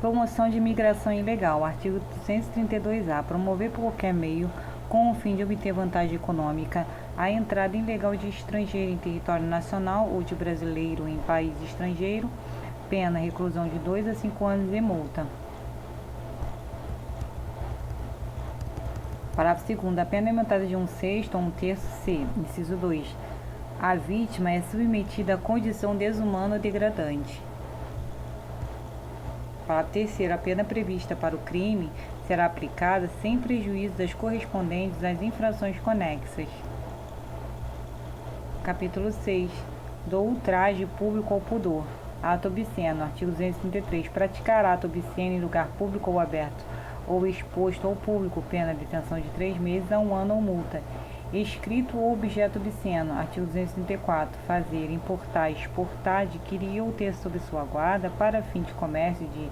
Promoção de imigração ilegal. Artigo 232-A. Promover por qualquer meio, com o fim de obter vantagem econômica, a entrada ilegal de estrangeiro em território nacional ou de brasileiro em país estrangeiro, pena reclusão de 2 a 5 anos e multa. Parágrafo 2º. A pena é aumentada de 1/6 ou 1/3 C. Inciso 2. A vítima é submetida a condição desumana ou degradante. Parágrafo 3º. A pena prevista para o crime será aplicada sem prejuízo das correspondentes às infrações conexas. Capítulo 6. Do ultraje público ao pudor. Ato obsceno. Artigo 233. Praticar ato obsceno em lugar público ou aberto ou exposto ao público, pena detenção de 3 meses a 1 ano ou multa. Escrito ou objeto obsceno. Artigo 234. Fazer, importar, exportar, adquirir ou ter sob sua guarda para fim de comércio, de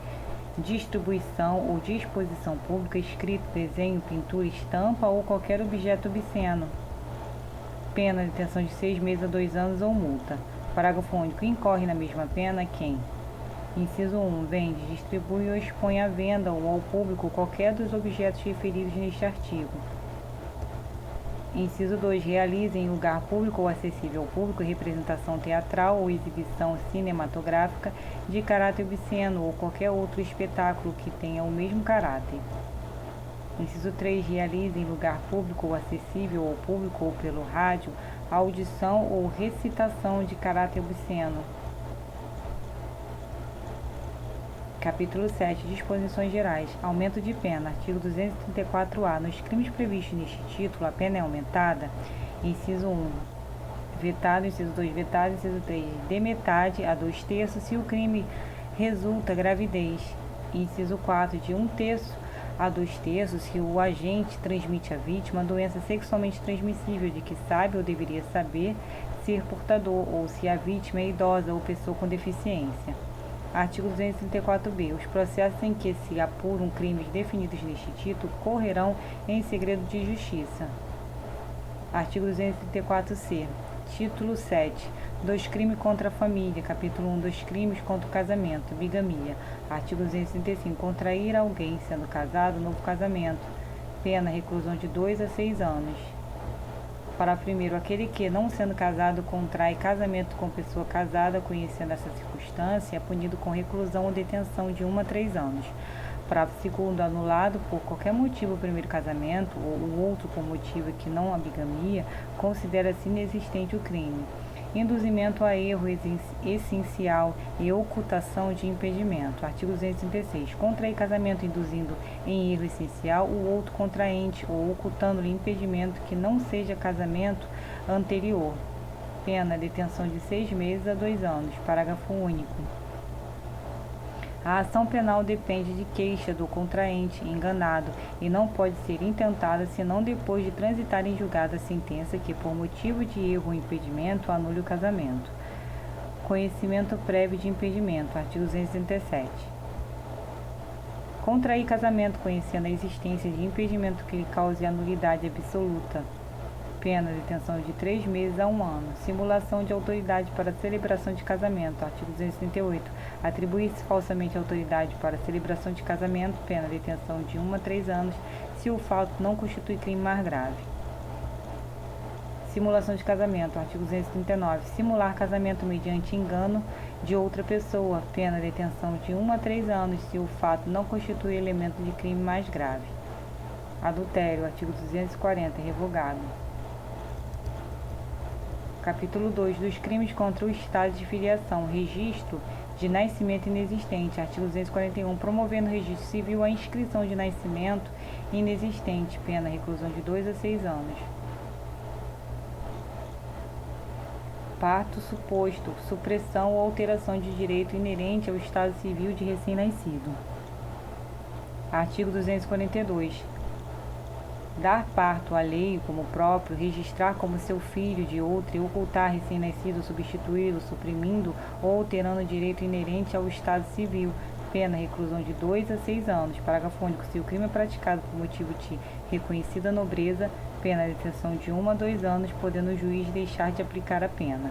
distribuição ou de exposição pública, escrito, desenho, pintura, estampa ou qualquer objeto obsceno. Pena detenção de 6 meses a 2 anos ou multa. Parágrafo único. Incorre na mesma pena quem: Inciso 1. Vende, distribui ou expõe à venda ou ao público qualquer dos objetos referidos neste artigo. Inciso 2. Realiza em lugar público ou acessível ao público representação teatral ou exibição cinematográfica de caráter obsceno ou qualquer outro espetáculo que tenha o mesmo caráter. Inciso 3. Realiza em lugar público ou acessível ao público ou pelo rádio audição ou recitação de caráter obsceno. Capítulo 7. Disposições gerais. Aumento de pena. Artigo 234-A. Nos crimes previstos neste título, a pena é aumentada. Inciso 1. Vetado. Inciso 2. Vetado. Inciso 3. De metade a 2/3 se o crime resulta gravidez. Inciso 4. De 1/3 a 2/3 se o agente transmite à vítima doença sexualmente transmissível de que sabe ou deveria saber ser portador, ou se a vítima é idosa ou pessoa com deficiência. Artigo 234-B. Os processos em que se apuram crimes definidos neste título correrão em segredo de justiça. Artigo 234-C. Título 7. Dos crimes contra a família. Capítulo 1. Dos crimes contra o casamento. Bigamia. Artigo 235. Contrair alguém sendo casado, novo casamento. Pena reclusão de 2 a 6 anos. Parágrafo 1º. Aquele que, não sendo casado, contrai casamento com pessoa casada, conhecendo essa circunstância, é punido com reclusão ou detenção de 1 a 3 anos. Parágrafo 2º. Anulado por qualquer motivo o primeiro casamento, ou o outro por motivo que não a bigamia, considera-se inexistente o crime. Induzimento a erro essencial e ocultação de impedimento. Artigo 236. Contrair casamento induzindo em erro essencial o outro contraente ou ocultando-lhe impedimento que não seja casamento anterior. Pena detenção de 6 meses a 2 anos. Parágrafo único. A ação penal depende de queixa do contraente enganado e não pode ser intentada senão depois de transitar em julgado a sentença que, por motivo de erro ou impedimento, anule o casamento. Conhecimento prévio de impedimento. Artigo 267. Contrair casamento conhecendo a existência de impedimento que lhe cause a nulidade absoluta. Pena detenção de 3 meses a 1 ano. Simulação de autoridade para celebração de casamento. Artigo 268. Atribuir-se falsamente autoridade para celebração de casamento. Pena detenção de 1 a 3 anos, se o fato não constitui crime mais grave. Simulação de casamento. Artigo 239. Simular casamento mediante engano de outra pessoa. Pena detenção de 1 a 3 anos, se o fato não constitui elemento de crime mais grave. Adultério. Artigo 240. Revogado. Capítulo 2. Dos crimes contra o estado de filiação. Registro de nascimento inexistente. Artigo 241. Promover no registro civil a inscrição de nascimento inexistente. Pena reclusão de 2 a 6 anos. Parto suposto. Supressão ou alteração de direito inerente ao estado civil de recém-nascido. Artigo 242. Dar parto alheio como próprio, registrar como seu filho de outro e ocultar recém-nascido, substituí-lo, suprimindo ou alterando direito inerente ao estado civil. Pena reclusão de 2 a 6 anos. Parágrafo único. Se o crime é praticado por motivo de reconhecida nobreza, pena detenção de 1 a 2 anos, podendo o juiz deixar de aplicar a pena.